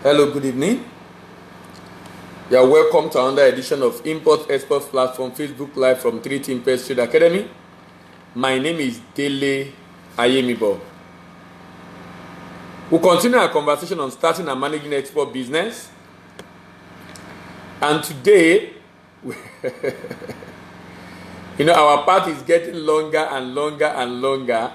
Hello, good evening. You are welcome to another edition of Import Export Platform Facebook Live from 3T Import Trade Academy. My name is Dele Ayemibo. We'll continue our conversation on starting and managing export business. And today, our path is getting longer and longer and longer.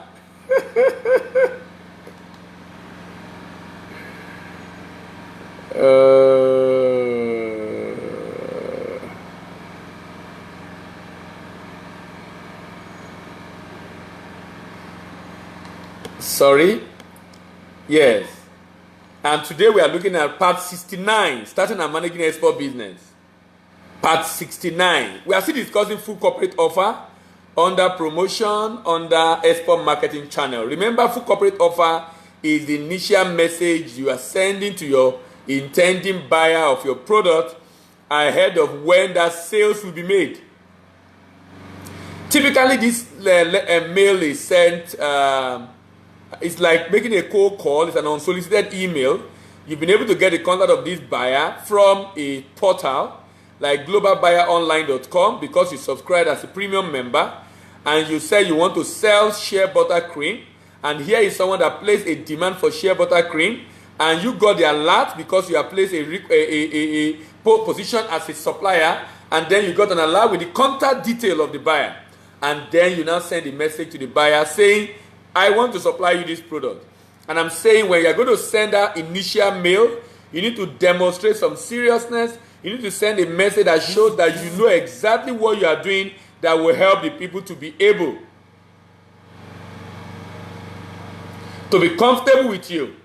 Sorry. Yes. And today we are looking at part 69, starting and managing export business. Part 69. We are still discussing full corporate offer under promotion, under export marketing channel. Remember, full corporate offer is the initial message you are sending to your intending buyer of your product ahead of when that sales will be made. Typically, this mail is sent, it's like making a cold call. It's an unsolicited email. You've been able to get the contact of this buyer from a portal like globalbuyeronline.com because you subscribe as a premium member and you say you want to sell shea butter cream, and here is someone that placed a demand for shea butter cream, and you got the alert because you have placed a position as a supplier, and then you got an alert with the contact detail of the buyer, and then you now send a message to the buyer saying, I want to supply you this product. And I'm saying when you're going to send that initial mail, you need to demonstrate some seriousness. You need to send a message that shows that you know exactly what you are doing that will help the people to be able to be comfortable with you,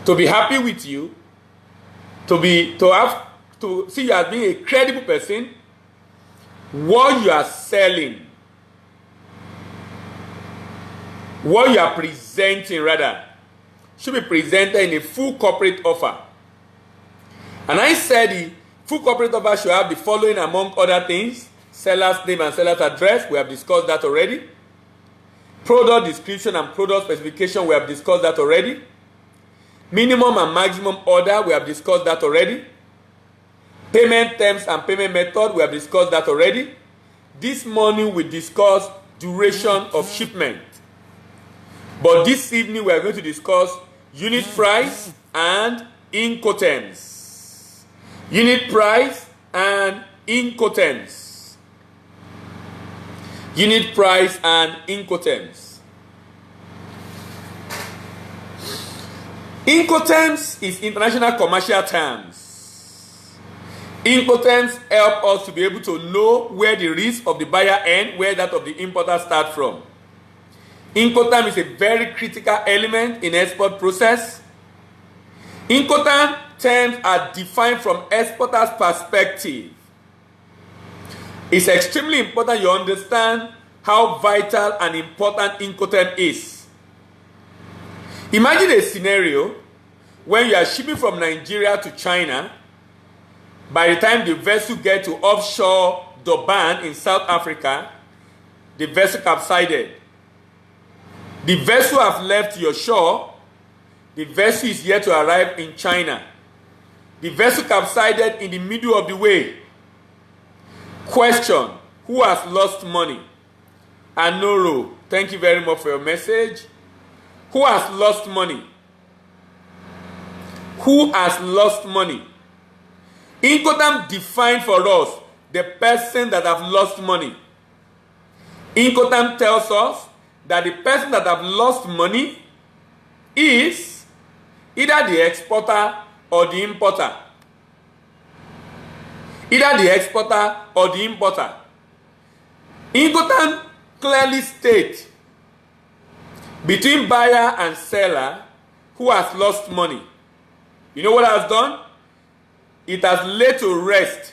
to be happy with you, to see you as being a credible person. What you are selling, what you are presenting rather, should be presented in a full corporate offer. And I said the full corporate offer should have the following among other things: seller's name and seller's address. We have discussed that already. Product description and product specification. We have discussed that already. Minimum and maximum order. We have discussed that already. Payment terms and payment method. We have discussed that already. This morning we discussed duration of shipment. But this evening we are going to discuss unit price and Incoterms. Unit price and Incoterms. Unit price and Incoterms. Incoterms is international commercial terms. Incoterms help us to be able to know where the risk of the buyer ends, where that of the importer starts from. Incoterm is a very critical element in export process. Incoterm terms are defined from exporter's perspective. It's extremely important you understand how vital and important Incoterm is. Imagine a scenario when you are shipping from Nigeria to China. By the time the vessel gets to offshore Durban in South Africa, the vessel capsided. The vessel has left your shore. The vessel is yet to arrive in China. The vessel capsided in the middle of the way. Question: who has lost money? Anoro, thank you very much for your message. Who has lost money? Who has lost money? Incoterm define for us the person that have lost money. Incoterm tells us that the person that have lost money is either the exporter or the importer. Either the exporter or the importer. Incoterm clearly states between buyer and seller who has lost money. You know what it has done? It has laid to rest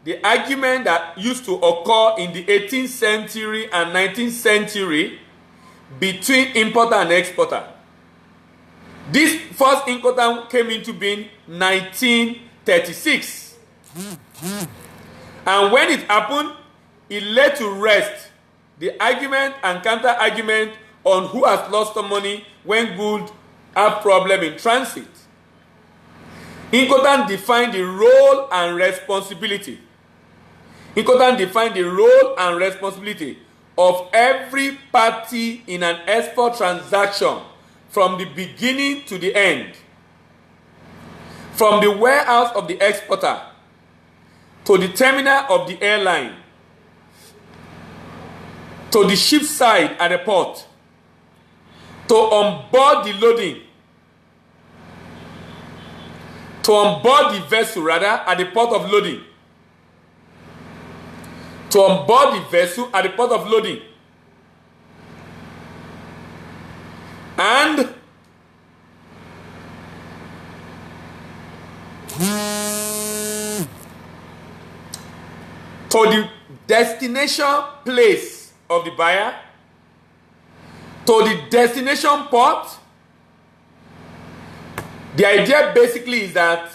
the argument that used to occur in the 18th century and 19th century between importer and exporter. This first Incoterm came into being 1936. And when it happened, it led to rest the argument and counter argument on who has lost the money when goods have problem in transit. Incoterms define the role and responsibility. Incoterms define the role and responsibility of every party in an export transaction from the beginning to the end. From the warehouse of the exporter to the terminal of the airline to the ship side at the port to onboard the loading, to onboard the vessel rather at the port of loading, to onboard the vessel at the port of loading, and to the destination place of the buyer, to the destination port. The idea basically is that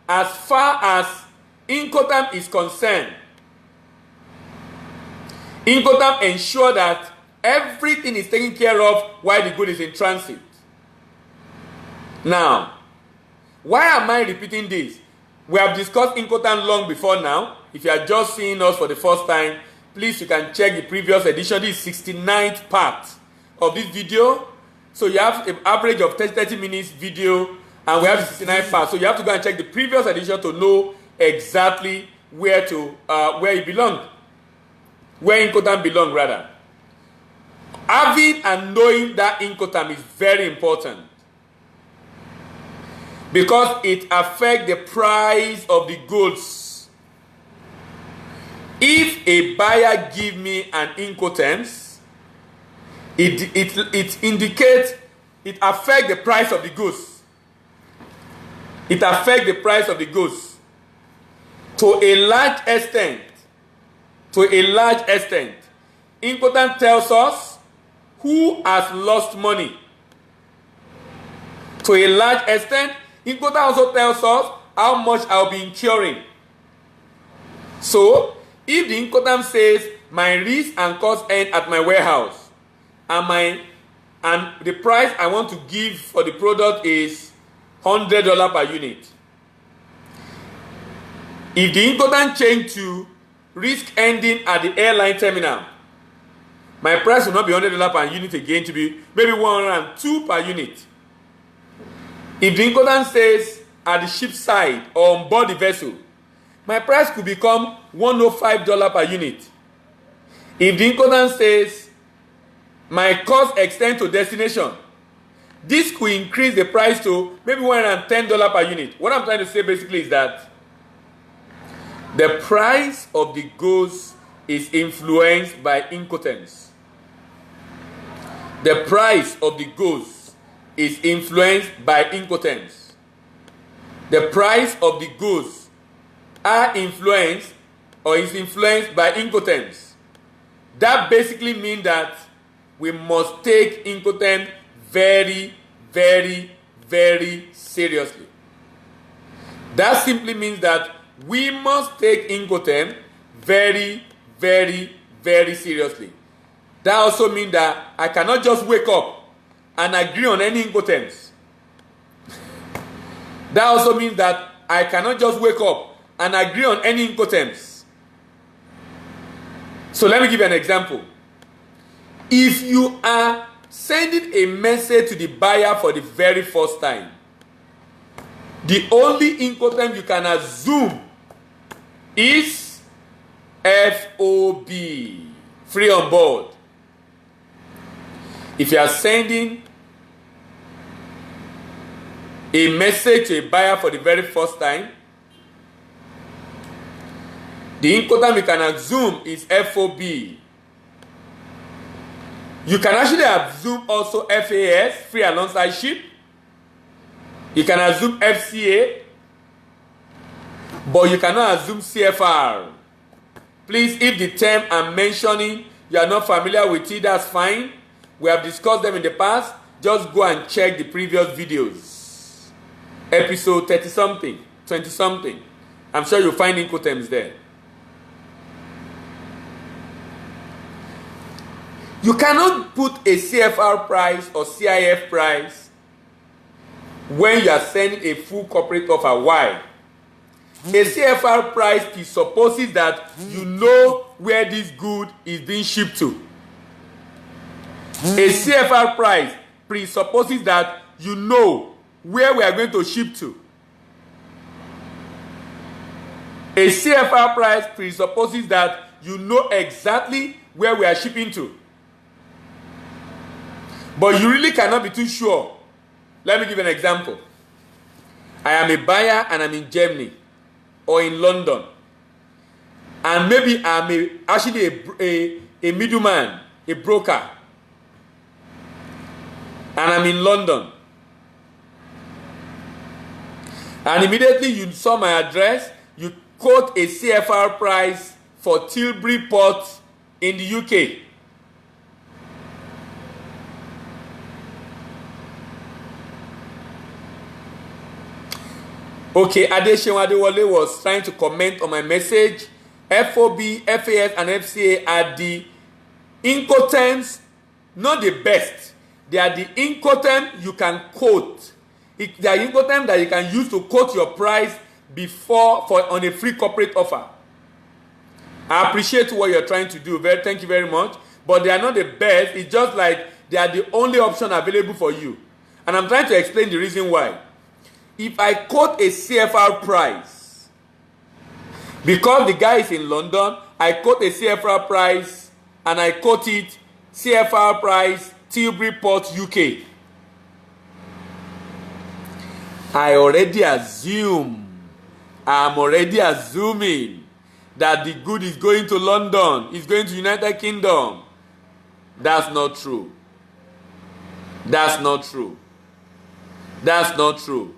as far as Incoterms is concerned, Incoterms ensure that everything is taken care of while the good is in transit. Now, why am I repeating this? We have discussed Incoterms long before now. If you are just seeing us for the first time, please you can check the previous edition. This is 69th part of this video. So you have an average of 30 minutes video, and we have the 69th part. So you have to go and check the previous edition to know exactly where it belongs, where Incoterms belong rather. Having and knowing that Incoterms is very important because it affects the price of the goods. If a buyer give me an Incoterms, it indicates, it affects the price of the goods. It affects the price of the goods to a large extent. To a large extent, Incoterms tells us who has lost money. To a large extent, Incoterms also tells us how much I'll be incurring. So, if the Incoterms says my risk and cost end at my warehouse, and the price I want to give for the product is $100 per unit. If the Incoterms change to risk ending at the airline terminal, my price will not be $100 per unit again, to be maybe $102 per unit. If the Incoterms says at the ship side or on board the vessel, my price could become $105 per unit. If the Incoterms says my cost extends to destination, this could increase the price to maybe $110 per unit. What I'm trying to say basically is that the price of the goods is influenced by Incoterms. The price of the goods is influenced by Incoterms. The price of the goods are influenced or is influenced by Incoterms. That basically means that we must take Incoterms very, very, very seriously. That simply means that we must take Incoterms very, very, very seriously. That also means that I cannot just wake up and agree on any Incoterms. That also means that I cannot just wake up and agree on any Incoterms. So let me give you an example. If you are sending a message to the buyer for the very first time, the only Incoterm you can assume is FOB, free on board. If you are sending a message to a buyer for the very first time, the Incoterm you can assume is FOB. You can actually assume also FAS, free alongside ship. You can assume FCA, but you cannot assume CFR. Please, if the term I'm mentioning you are not familiar with it, that's fine. We have discussed them in the past. Just go and check the previous videos. Episode 30-something, 20-something. I'm sure you'll find Incoterms there. You cannot put a CFR price or CIF price when you are sending a full corporate offer. Why? A CFR price presupposes that you know where this good is being shipped to. A CFR price presupposes that you know where we are going to ship to. A CFR price presupposes that you know exactly where we are shipping to. But you really cannot be too sure. Let me give an example. I am a buyer and I'm in Germany or in London. And maybe I'm actually a middleman, a broker. And I'm in London. And immediately you saw my address, you quote a CFR price for Tilbury Port in the UK. Okay, Adesheun Adewale was trying to comment on my message. FOB, FAS, and FCA are the Incoterms, not the best. They are the Incoterms you can quote. They are Incoterms that you can use to quote your price before on a free corporate offer. I appreciate what you're trying to do. Thank you very much. But they are not the best. It's just like they are the only option available for you. And I'm trying to explain the reason why. If I quote a CFR price, because the guy is in London, I quote a CFR price and I quote it CFR price Tilbury Port UK. I'm already assuming that the good is going to London, is going to United Kingdom. That's not true. That's not true. That's not true.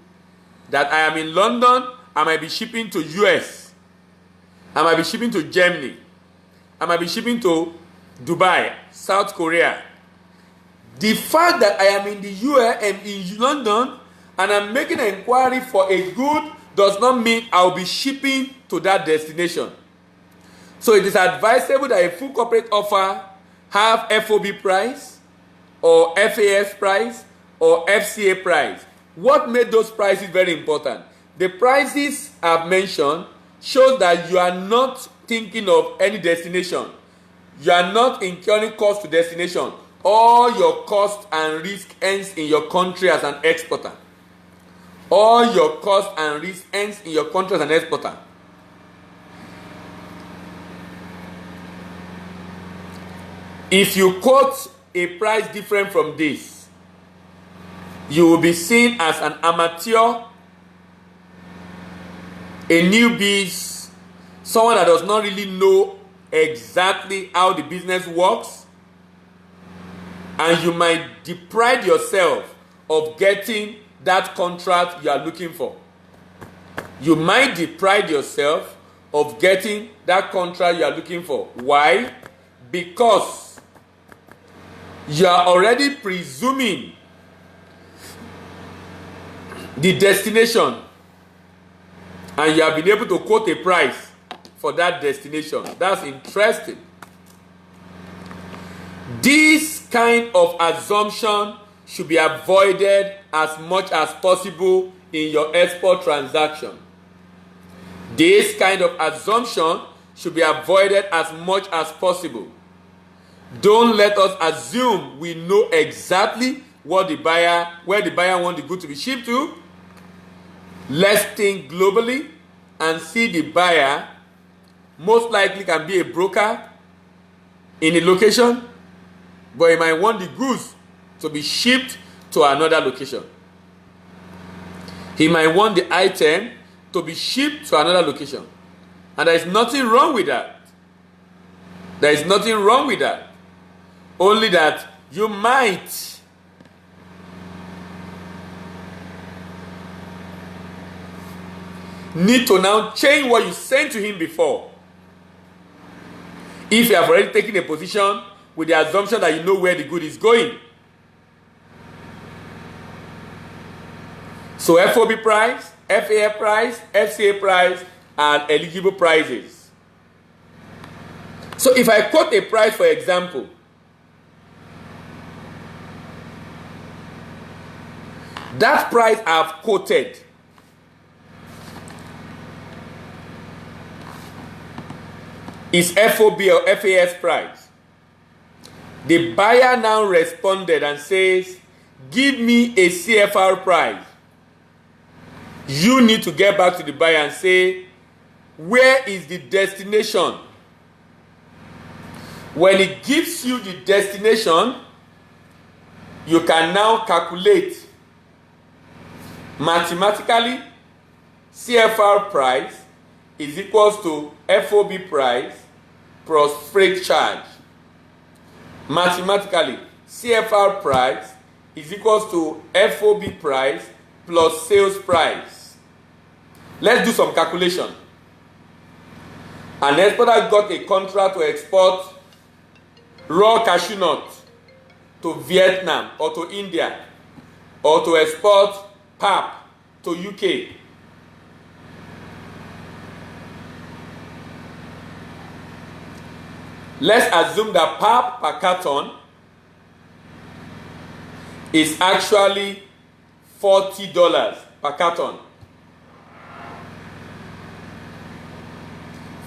That I am in London, I might be shipping to US. I might be shipping to Germany. I might be shipping to Dubai, South Korea. The fact that I am in the US and in London and I'm making an inquiry for a good does not mean I'll be shipping to that destination. So it is advisable that a full corporate offer have FOB price or FAS price or FCA price. What made those prices very important? The prices I've mentioned shows that you are not thinking of any destination. You are not incurring cost to destination. All your cost and risk ends in your country as an exporter. All your cost and risk ends in your country as an exporter. If you quote a price different from this, you will be seen as an amateur, a newbie, someone that does not really know exactly how the business works, and you might deprive yourself of getting that contract you are looking for. You might deprive yourself of getting that contract you are looking for. Why? Because you are already presuming the destination and you have been able to quote a price for that destination. That's interesting. This kind of assumption should be avoided as much as possible in your export transaction. This kind of assumption should be avoided as much as possible. Don't let us assume we know exactly where the buyer wants the good to be shipped to. Let's think globally and see the buyer most likely can be a broker in a location, but he might want the goods to be shipped to another location. He might want the item to be shipped to another location. And there is nothing wrong with that. There is nothing wrong with that. Only that you might need to now change what you sent to him before. If you have already taken a position with the assumption that you know where the good is going. So FOB price, FAA price, FCA price, and eligible prices. So if I quote a price, for example, That price I've quoted is FOB or FAS price. The buyer now responded and says, give me a CFR price. You need to get back to the buyer and say, where is the destination? When it gives you the destination, you can now calculate mathematically CFR price is equals to FOB price plus freight charge. Mathematically, CFR price is equals to FOB price plus sales price. Let's do some calculation. An exporter got a contract to export raw cashew nut to Vietnam or to India, or to export pap to UK. Let's assume that pap per carton is actually $40 per carton.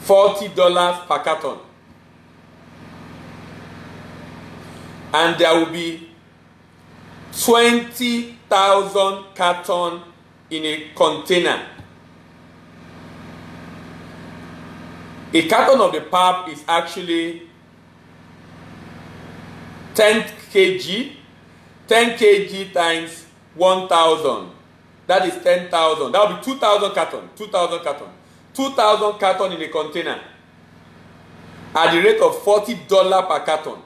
$40 per carton. And there will be 20,000 carton in a container. A carton of the pap is actually 10 kg. 10 kg times 1,000. That is 10,000. That will be 2,000 carton. 2,000 carton. 2,000 carton in a container. At the rate of $40 per carton.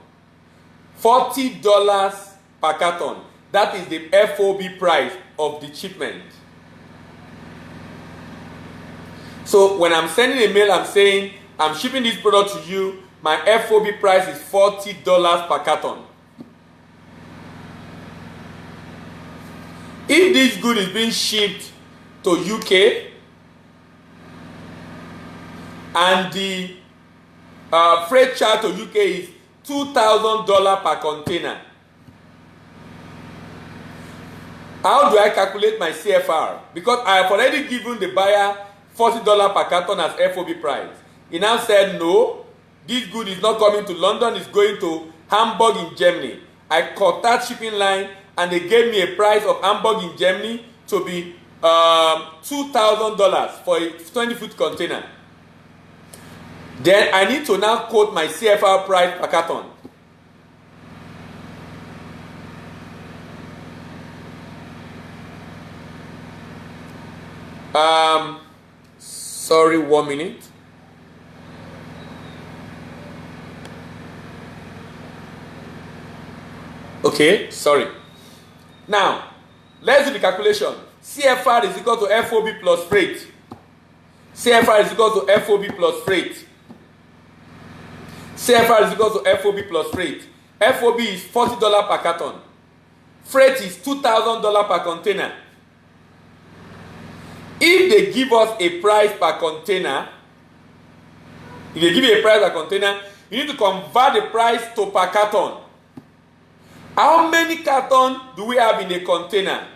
$40 per carton. That is the FOB price of the shipment. So when I'm sending a mail, I'm saying, I'm shipping this product to you. My FOB price is $40 per carton. If this good is being shipped to UK and the freight charge to UK is $2,000 per container, how do I calculate my CFR? Because I have already given the buyer $40 per carton as FOB price. He now said, no, this good is not coming to London, it's going to Hamburg in Germany. I cut that shipping line and they gave me a price of Hamburg in Germany to be $2,000 for a 20-foot container. Then I need to now quote my CFR price per carton. Sorry, 1 minute. Okay, sorry. Now, let's do the calculation. CFR is equal to FOB plus freight. CFR is equal to FOB plus freight. CFR is equal to FOB plus freight. FOB is $40 per carton. Freight is $2,000 per container. If they give us a price per container, if they give you a price per container, you need to convert the price to per carton. How many carton do we have in a container?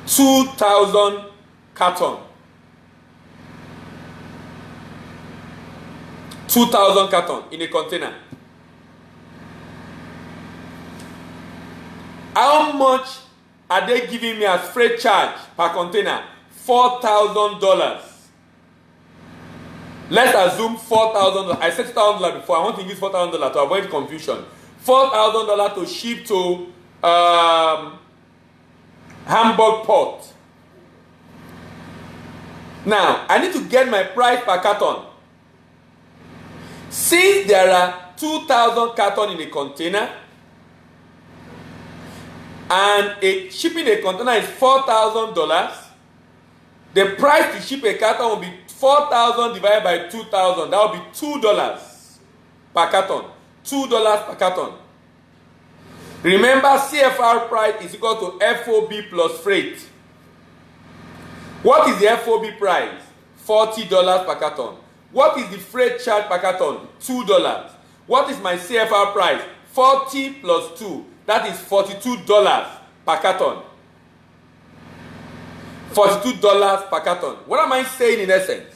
2,000 carton. 2,000 carton in a container. How much are they giving me as freight charge per container? $4,000. Let's assume $4,000. I said $2,000 before. I want to use $4,000 to avoid confusion. $4,000 to ship to Hamburg port. Now, I need to get my price per carton. Since there are 2,000 carton in a container, and shipping a container is $4,000, the price to ship a carton will be 4,000 divided by 2,000. That will be $2 per carton. $2 per carton. Remember, CFR price is equal to FOB plus freight. What is the FOB price? $40 per carton. What is the freight charge per carton? $2. What is my CFR price? 40 plus 2. That is $42 per carton. $42 per carton. What am I saying in essence?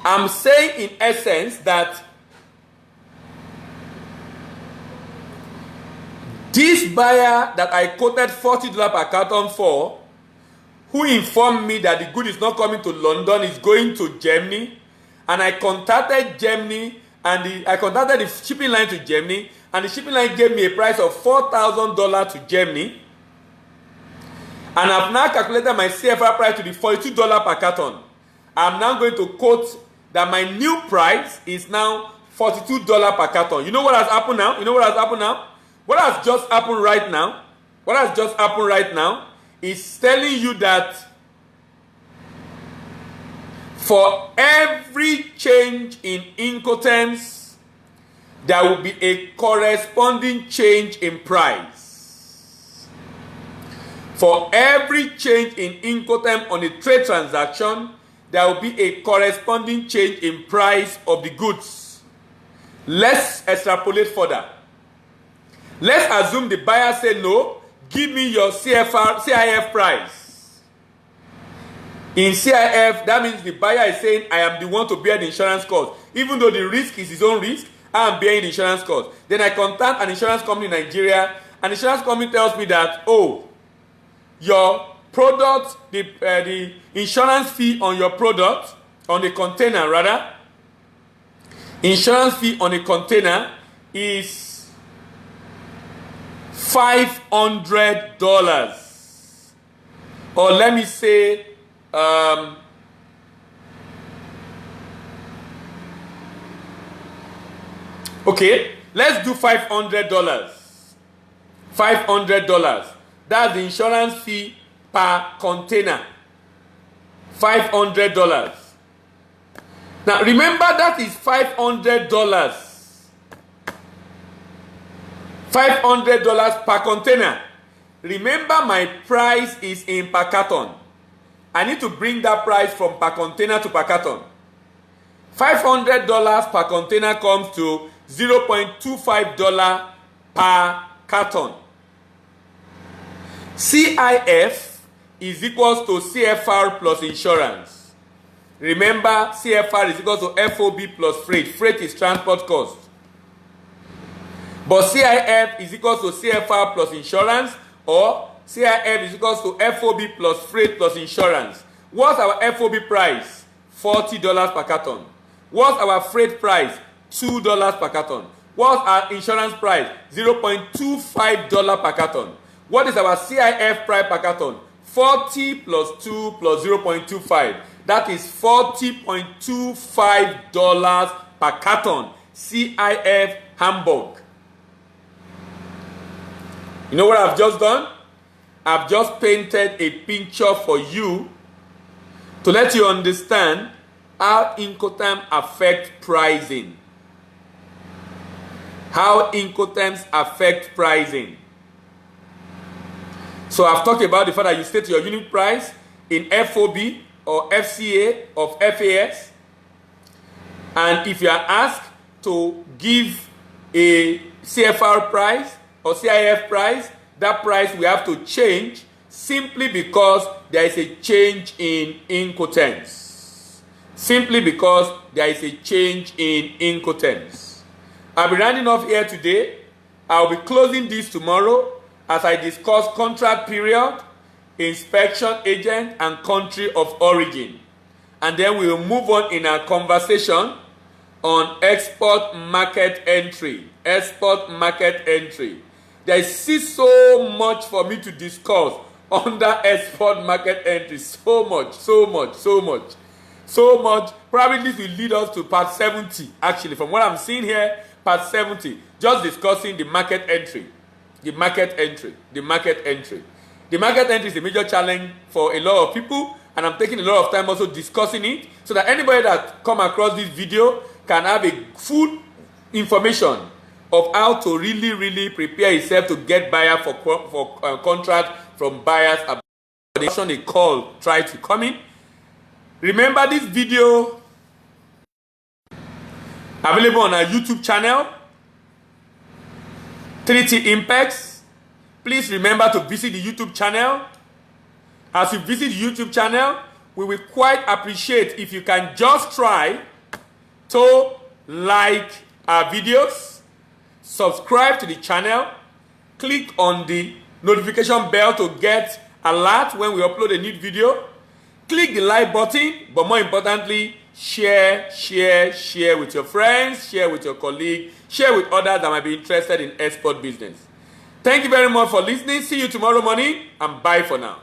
I'm saying in essence that this buyer that I quoted $40 per carton for, who informed me that the good is not coming to London, is going to Germany, and I contacted Germany, and I contacted the shipping line to Germany, and the shipping line gave me a price of $4,000 to Germany, and I've now calculated my CFR price to be $42 per carton. I'm now going to quote that my new price is now $42 per carton. You know what has happened now? You know what has happened now? What has just happened right now? What has just happened right now is telling you that for every change in Incoterms, there will be a corresponding change in price. For every change in Incoterm on a trade transaction, there will be a corresponding change in price of the goods. Let's extrapolate further. Let's assume the buyer said, no, give me your CIF price. In CIF, that means the buyer is saying, I am the one to bear the insurance cost. Even though the risk is his own risk, I am bearing the insurance cost. Then I contact an insurance company in Nigeria. An insurance company tells me that, oh, your product, the insurance fee on your product, on the container rather, insurance fee on a container is $500. Or let me say, okay, let's do $500. $500. That's the insurance fee per container. $500. Now remember, that is $500. $500 per container. Remember, my price is in per carton. I need to bring that price from per container to per carton. $500 per container comes to $0.25 per carton. CIF is equals to CFR plus insurance. Remember, CFR is equals to FOB plus freight. Freight is transport cost. But CIF is equals to CFR plus insurance, or CIF is equals to FOB plus freight plus insurance. What's our FOB price? $40 per carton. What's our freight price? $2 per carton. What's our insurance price? $0.25 per carton. What is our CIF price per carton? 40 plus 2 plus 0.25. That is $40.25 per carton. CIF Hamburg. You know what I've just done? I've just painted a picture for you to let you understand how Incoterms affect pricing. How Incoterms affect pricing. So I've talked about the fact that you state your unit price in FOB or FCA of FAS. And if you are asked to give a CFR price or CIF price, that price we have to change simply because there is a change in Incoterms. Simply because there is a change in Incoterms. I'll be rounding off here today. I'll be closing this tomorrow as I discuss contract period, inspection agent, and country of origin. And then we will move on in our conversation on export market entry. Export market entry. There is still so much for me to discuss under export market entry. So much. Probably this will lead us to part 70. Actually, from what I'm seeing here, part 70. Just discussing the market entry. The market entry is a major challenge for a lot of people, and I'm taking a lot of time also discussing it so that anybody that come across this video can have a full information of how to really prepare yourself to get buyer for contract from buyers. A call try to come in. Remember, this video available on our YouTube channel, 3T Impex. Please remember to visit the YouTube channel. As you visit the YouTube channel, we will quite appreciate if you can just try to like our videos, subscribe to the channel, click on the notification bell to get alert when we upload a new video, click the like button, but more importantly, share with your friends, share with your colleagues, share with others that might be interested in export business. Thank you very much for listening. See you tomorrow morning, and bye for now.